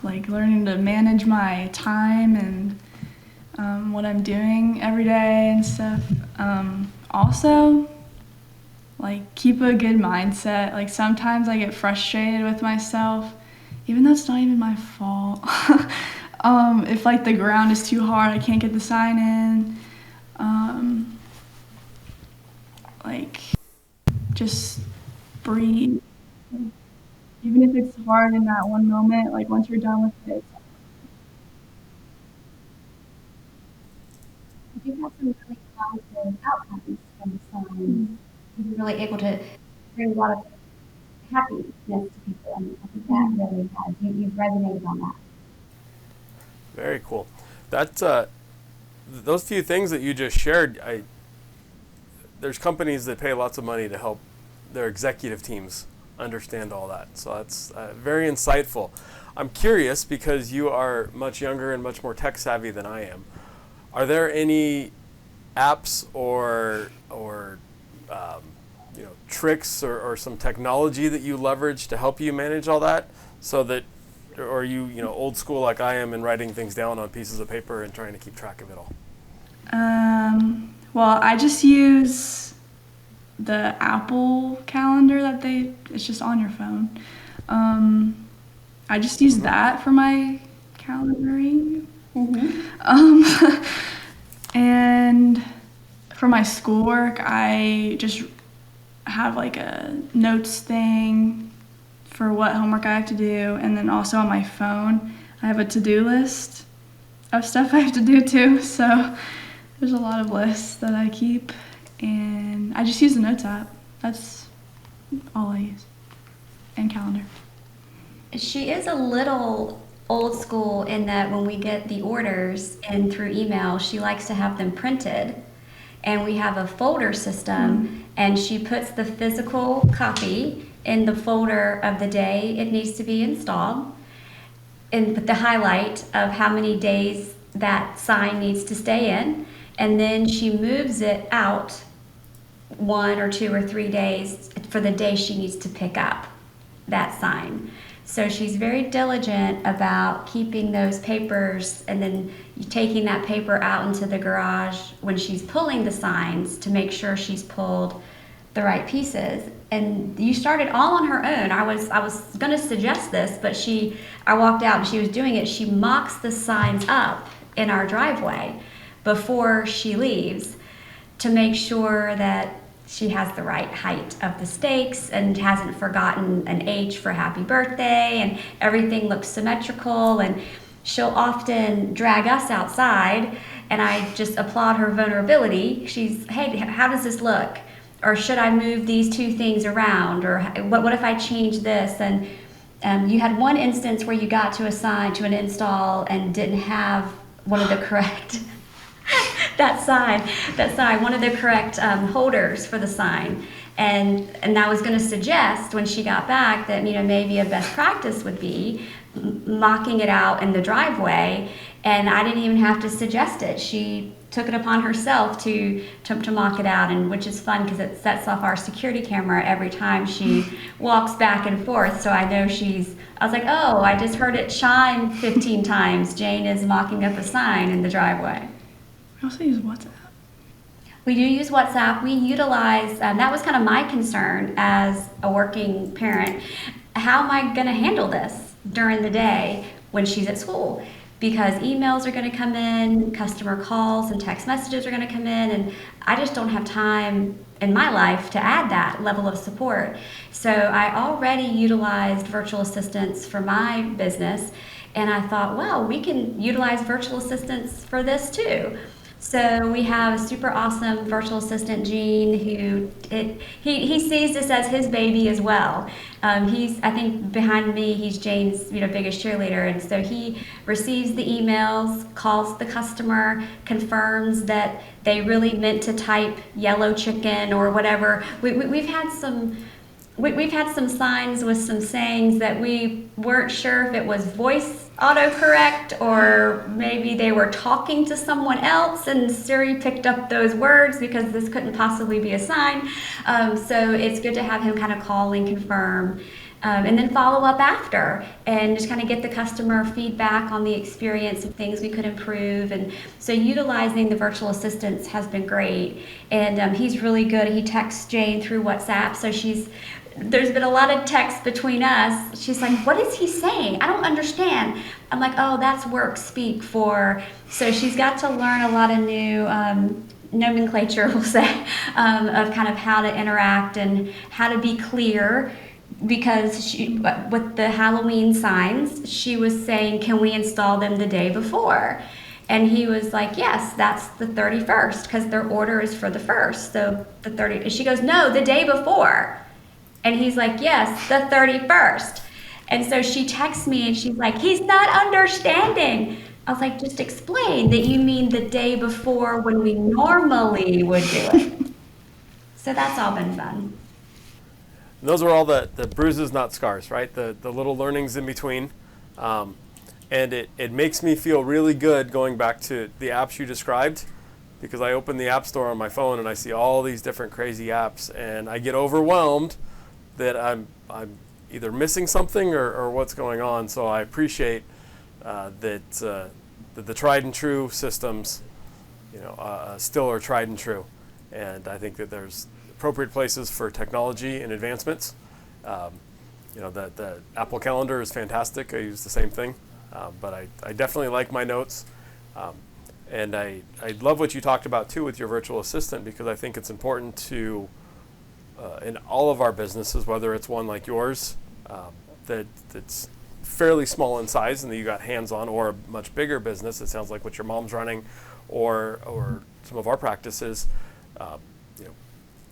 like learning to manage my time and what I'm doing every day and stuff. Also, like, keep a good mindset. Like, sometimes I get frustrated with myself, even though it's not even my fault. If like the ground is too hard, I can't get the sign in. Like, just breathe. Even if it's hard in that one moment, like once you're done with it. You have some really positive outcomes from the sign. You're really able to bring a lot of happiness to people, and I think that really has. You've resonated on that. Very cool. That's those few things that you just shared. There's companies that pay lots of money to help their executive teams understand all that. So that's very insightful. I'm curious, because you are much younger and much more tech savvy than I am. Are there any apps or tricks or some technology that you leverage to help you manage all that, so that, or are you old school like I am and writing things down on pieces of paper and trying to keep track of it all? Well, I just use the Apple calendar it's just on your phone. I just use that for my calendaring. And for my schoolwork, I just have like a notes thing for what homework I have to do. And then also on my phone, I have a to-do list of stuff I have to do too. So there's a lot of lists that I keep, and I just use the Notes app. That's all I use, and calendar. She is a little old school in that when we get the orders in through email, she likes to have them printed, and we have a folder system, and she puts the physical copy in the folder of the day it needs to be installed, and with the highlight of how many days that sign needs to stay in. And then she moves it out 1 or 2 or 3 days for the day she needs to pick up that sign. So she's very diligent about keeping those papers, and then taking that paper out into the garage when she's pulling the signs to make sure she's pulled the right pieces. And you started all on her own. I was going to suggest this, but I walked out and she was doing it. She mocks the signs up in our driveway before she leaves to make sure that she has the right height of the stakes and hasn't forgotten an H for happy birthday, and everything looks symmetrical. And she'll often drag us outside, and I just applaud her vulnerability. Hey, how does this look? Or should I move these 2 things around? Or what if I change this? And you had one instance where you got to an install and didn't have one of the correct that sign, one of the correct holders for the sign. And I was going to suggest when she got back that, maybe a best practice would be mocking it out in the driveway. And I didn't even have to suggest it. She took it upon herself to mock it out, and which is fun because it sets off our security camera every time she walks back and forth. So I know I was like, oh, I just heard it chime 15 times. Jane is mocking up a sign in the driveway. We also use WhatsApp. We do use WhatsApp. We utilize, that was kind of my concern as a working parent. How am I going to handle this during the day when she's at school? Because emails are going to come in, customer calls and text messages are going to come in, and I just don't have time in my life to add that level of support. So I already utilized virtual assistants for my business, and I thought, well, we can utilize virtual assistants for this too. So we have a super awesome virtual assistant, Gene, who he sees this as his baby as well. I think behind me, he's Jane's biggest cheerleader, and so he receives the emails, calls the customer, confirms that they really meant to type yellow chicken or whatever. We've had some signs with some sayings that we weren't sure if it was voice autocorrect or maybe they were talking to someone else and Siri picked up those words because this couldn't possibly be a sign. So it's good to have him kind of call and confirm and then follow up after and just kind of get the customer feedback on the experience and things we could improve. And so utilizing the virtual assistants has been great. And he's really good. He texts Jane through WhatsApp. So there's been a lot of text between us. She's like, what is he saying? I don't understand. I'm like, oh, that's work speak for. So she's got to learn a lot of new nomenclature, we'll say, of kind of how to interact and how to be clear. Because with the Halloween signs, she was saying, can we install them the day before? And he was like, yes, that's the 31st, because their order is for the 1st. So the 30th. She goes, no, the day before. And he's like, yes, the 31st. And so she texts me and she's like, he's not understanding. I was like, just explain that you mean the day before when we normally would do it. So that's all been fun. And those are all the bruises, not scars, right? The little learnings in between. And it makes me feel really good going back to the apps you described, because I open the App Store on my phone and I see all these different crazy apps and I get overwhelmed that I'm either missing something or what's going on. So I appreciate that the tried and true systems, still are tried and true. And I think that there's appropriate places for technology and advancements. The Apple Calendar is fantastic. I use the same thing, but I definitely like my notes. And I love what you talked about too with your virtual assistant, because I think it's important to, in all of our businesses, whether it's one like yours, that's fairly small in size and that you got hands-on, or a much bigger business, it sounds like what your mom's running, or some of our practices,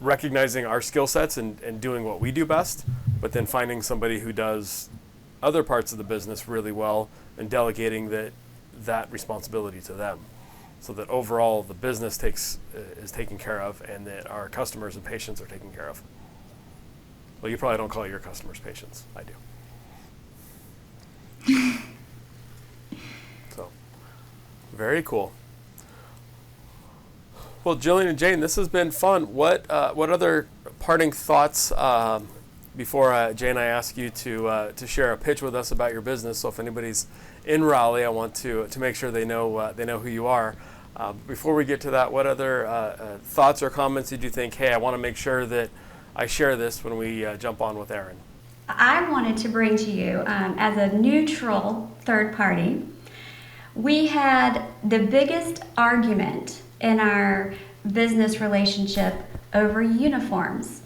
recognizing our skill sets and doing what we do best, but then finding somebody who does other parts of the business really well and delegating that responsibility to them, so that overall the business is taken care of and that our customers and patients are taken care of. Well, you probably don't call your customers patients. I do. So, very cool. Well, Jillian and Jane, this has been fun. What other parting thoughts before Jane, I ask you to share a pitch with us about your business? So if anybody's in Raleigh, I want to make sure they know who you are. Before we get to that, what other thoughts or comments did you think, hey, I want to make sure that I share this when we jump on with Aaron? I wanted to bring to you, as a neutral third party, we had the biggest argument in our business relationship over uniforms.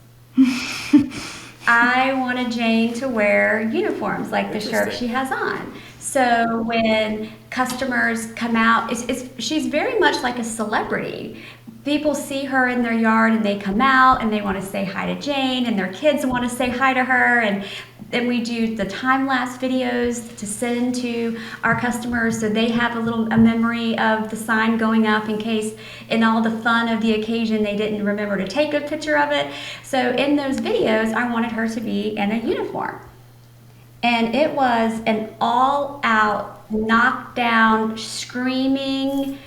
I wanted Jane to wear uniforms like the shirt she has on. So when customers come out, she's very much like a celebrity. People see her in their yard and they come out and they want to say hi to Jane, and their kids want to say hi to her, and then we do the time-lapse videos to send to our customers so they have a memory of the sign going up in case in all the fun of the occasion they didn't remember to take a picture of it. So in those videos, I wanted her to be in a uniform. And it was an all-out, knockdown, screaming.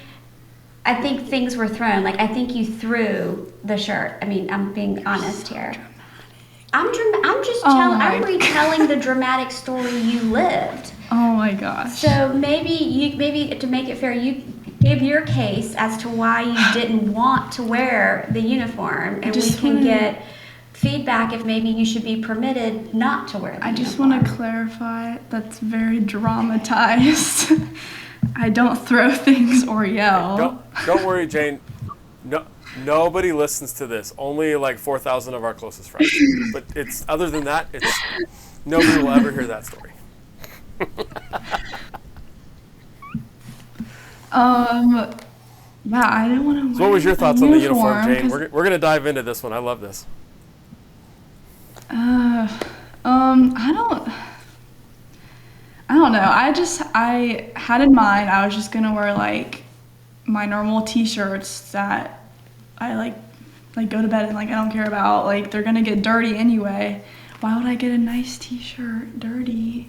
I think things were thrown. Like, I think you threw the shirt. I mean, I'm being honest here. I'm retelling the dramatic story you lived. Oh my gosh. So maybe to make it fair, you give your case as to why you didn't want to wear the uniform, and we can get feedback if maybe you should be permitted not to wear the uniform. I just want to clarify that's very dramatized. I don't throw things or yell. Don't worry, Jane. No, nobody listens to this. Only like 4,000 of our closest friends. But it's other than that, nobody will ever hear that story. Yeah, I didn't want to. So what was your thoughts on the uniform, Jane? We're gonna dive into this one. I love this. I don't know. I had in mind I was just gonna wear like my normal t-shirts that I like go to bed and like I don't care about. Like they're gonna get dirty anyway. Why would I get a nice t-shirt dirty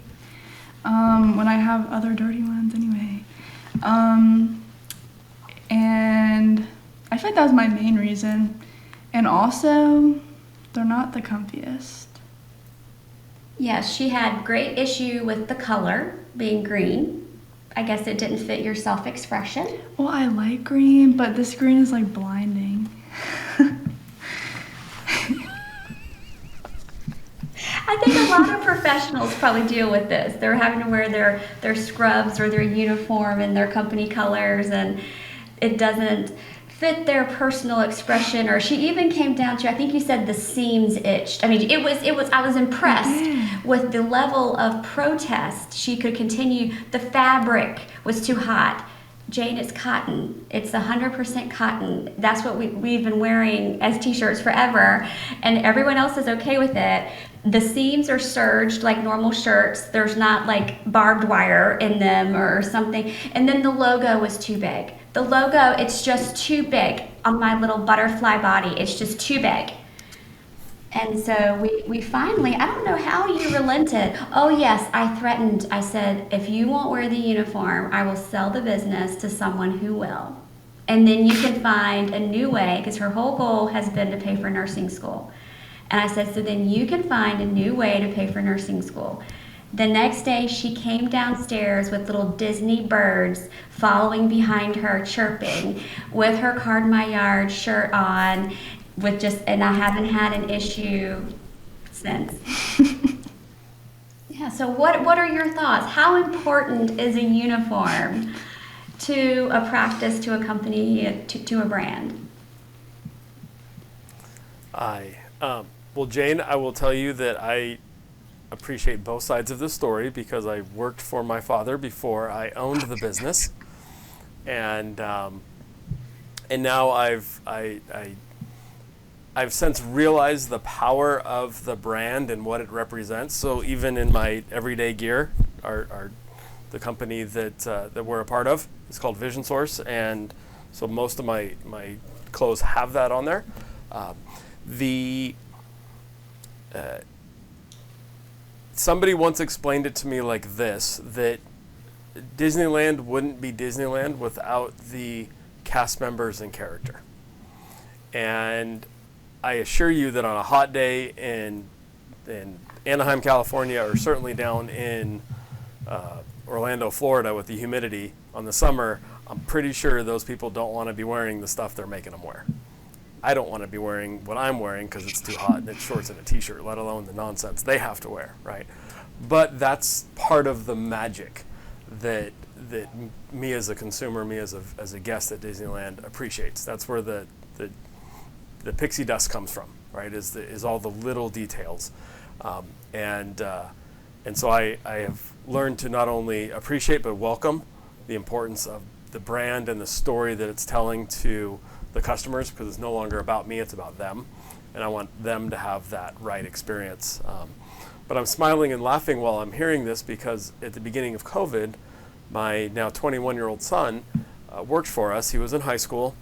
when I have other dirty ones anyway? And I feel like that was my main reason. And also, they're not the comfiest. Yes, she had great issue with the color being green. I guess it didn't fit your self-expression. Well, I like green, but this green is like blinding. I think a lot of professionals probably deal with this. They're having to wear their scrubs or their uniform in their company colors, and it doesn't fit their personal expression. Or she even came down to, I think you said the seams itched. I mean, I was impressed with the level of protest she could continue. The fabric was too hot. Jane, it's cotton. It's 100% cotton. That's what we've been wearing as t-shirts forever, and everyone else is okay with it. The seams are serged like normal shirts. There's not like barbed wire in them or something. And then the logo was too big. The logo, it's just too big on my little butterfly body. It's just too big. And so we finally, I don't know how you relented. Oh yes, I threatened. I said, if you won't wear the uniform, I will sell the business to someone who will. And then you can find a new way, because her whole goal has been to pay for nursing school. And I said, so then you can find a new way to pay for nursing school. The next day, she came downstairs with little Disney birds following behind her, chirping, with her Card My Yard shirt on, and I haven't had an issue since. Yeah, so what are your thoughts? How important is a uniform to a practice, to a company, to a brand? Well, Jane, I will tell you that I appreciate both sides of the story because I worked for my father before I owned the business, and now I've since realized the power of the brand and what it represents. So even in my everyday gear, the company that we're a part of is called Vision Source, and so most of my clothes have that on there. Somebody once explained it to me like this, that Disneyland wouldn't be Disneyland without the cast members and character. And I assure you that on a hot day in Anaheim, California, or certainly down in Orlando, Florida with the humidity on the summer, I'm pretty sure those people don't want to be wearing the stuff they're making them wear. I don't want to be wearing what I'm wearing because it's too hot and it's shorts and a t-shirt, let alone the nonsense they have to wear, right? But that's part of the magic that me as a consumer, me as a guest at Disneyland appreciates. That's where the pixie dust comes from, right? Is all the little details, and so I have learned to not only appreciate but welcome the importance of the brand and the story that it's telling to the customers, because it's no longer about me, it's about them, and I want them to have that right experience. But I'm smiling and laughing while I'm hearing this because at the beginning of COVID, my now 21-year-old son worked for us. He was in high school,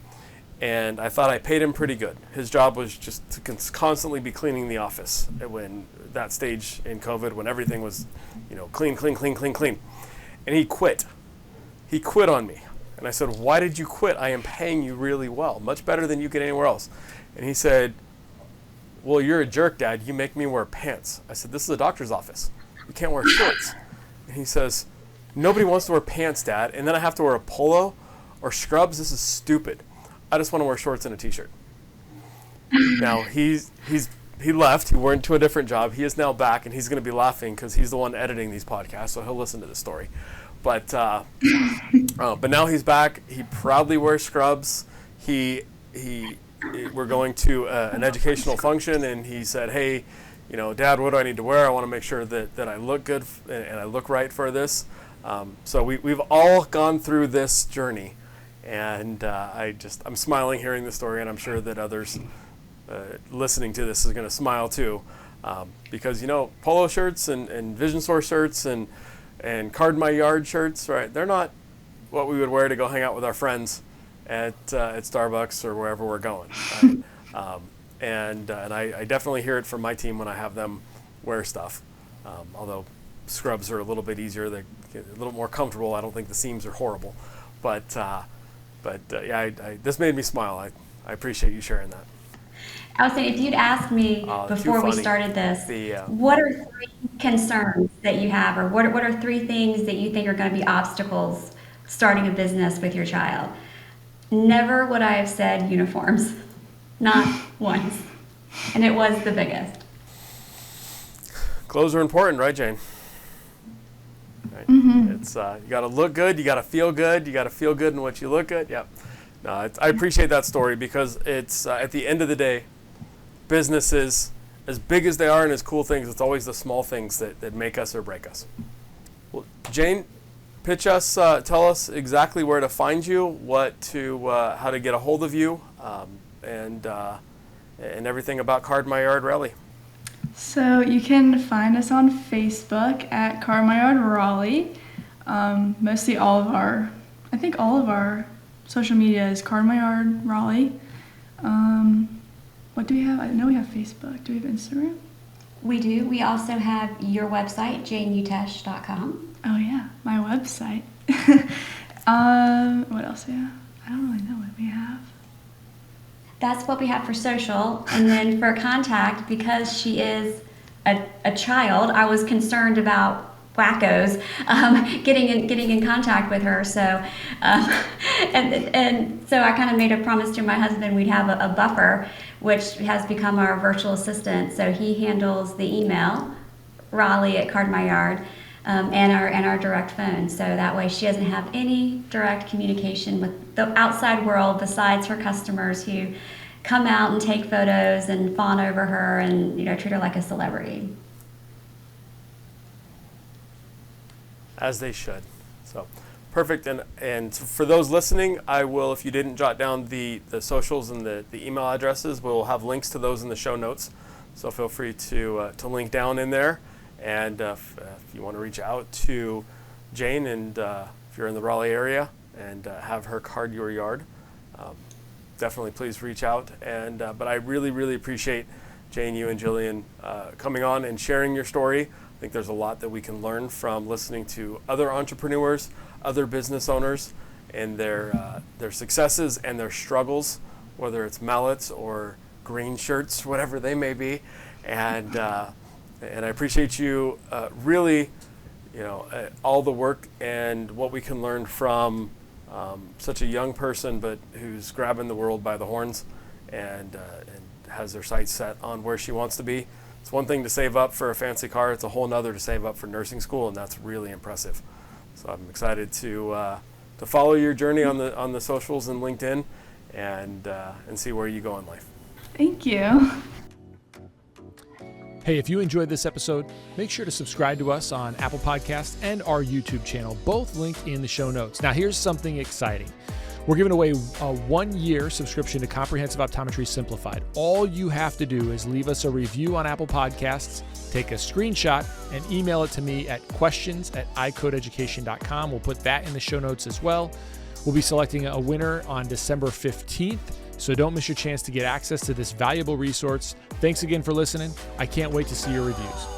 and I thought I paid him pretty good. His job was just to constantly be cleaning the office when that stage in COVID when everything was, clean. And he quit. He quit on me. And I said, "Why did you quit? I am paying you really well, much better than you get anywhere else." And he said, "Well, you're a jerk, Dad. You make me wear pants." I said, "This is a doctor's office. You can't wear shorts." And he says, "Nobody wants to wear pants, Dad. And then I have to wear a polo or scrubs. This is stupid. I just want to wear shorts and a t-shirt." Now he left. He went to a different job. He is now back, and he's going to be laughing because he's the one editing these podcasts, so he'll listen to this story. But now he's back. He proudly wears scrubs. We're going to an educational function, and he said, "Hey, Dad, what do I need to wear? I want to make sure that I look good and I look right for this." So we've all gone through this journey, and I'm smiling hearing the story, and I'm sure that others listening to this is going to smile too, because polo shirts and Vision Store shirts and Card My Yard shirts, right? They're not what we would wear to go hang out with our friends at Starbucks or wherever we're going. Right? And I definitely hear it from my team when I have them wear stuff. Although scrubs are a little bit easier, they're a little more comfortable. I don't think the seams are horrible, but this made me smile. I appreciate you sharing that. I was saying, if you'd asked me before we started this, what are 3 concerns that you have, or what are 3 things that you think are going to be obstacles starting a business with your child? Never would I have said uniforms, not once, and it was the biggest. Clothes are important, right, Jane? Right. Mm-hmm. It's you got to look good, you got to feel good, you got to feel good in what you look at. Yep. No, I appreciate that story because it's at the end of the day, businesses, as big as they are and as cool things, it's always the small things that make us or break us. Well, Jane, pitch us, tell us exactly where to find you, how to get a hold of you, and everything about Card My Yard Raleigh. So you can find us on Facebook at Card My Yard Raleigh. Mostly all of our social media is Card My Yard Raleigh. What do we have? I know we have Facebook. Do we have Instagram? We do. We also have your website, janeutesch.com. Oh yeah, my website. What else do we have? I don't really know what we have. That's what we have for social. And then for contact, because she is a child, I was concerned about wackos getting in contact with her. So and so I kind of made a promise to my husband we'd have a buffer, which has become our virtual assistant. So he handles the email, Raleigh at Card My Yard, and our direct phone. So that way she doesn't have any direct communication with the outside world besides her customers who come out and take photos and fawn over her and treat her like a celebrity. As they should. So perfect. And for those listening, I will, if you didn't jot down the socials and the email addresses, we'll have links to those in the show notes. So feel free to link down in there. And if you want to reach out to Jane, and if you're in the Raleigh area and have her card your yard, definitely please reach out. And but I really, really appreciate Jane, you and Jillian coming on and sharing your story. I think there's a lot that we can learn from listening to other entrepreneurs, other business owners, and their successes and their struggles, whether it's mallets or green shirts, whatever they may be. And I appreciate you really, all the work and what we can learn from such a young person, but who's grabbing the world by the horns and has their sights set on where she wants to be. It's one thing to save up for a fancy car. It's a whole nother to save up for nursing school, and that's really impressive. So I'm excited to follow your journey on the socials and LinkedIn, and see where you go in life. Thank you. Hey, if you enjoyed this episode, make sure to subscribe to us on Apple Podcasts and our YouTube channel, both linked in the show notes. Now, here's something exciting. We're giving away a 1-year subscription to Comprehensive Optometry Simplified. All you have to do is leave us a review on Apple Podcasts, take a screenshot, and email it to me at questions@icodeeducation.com. We'll put that in the show notes as well. We'll be selecting a winner on December 15th, so don't miss your chance to get access to this valuable resource. Thanks again for listening. I can't wait to see your reviews.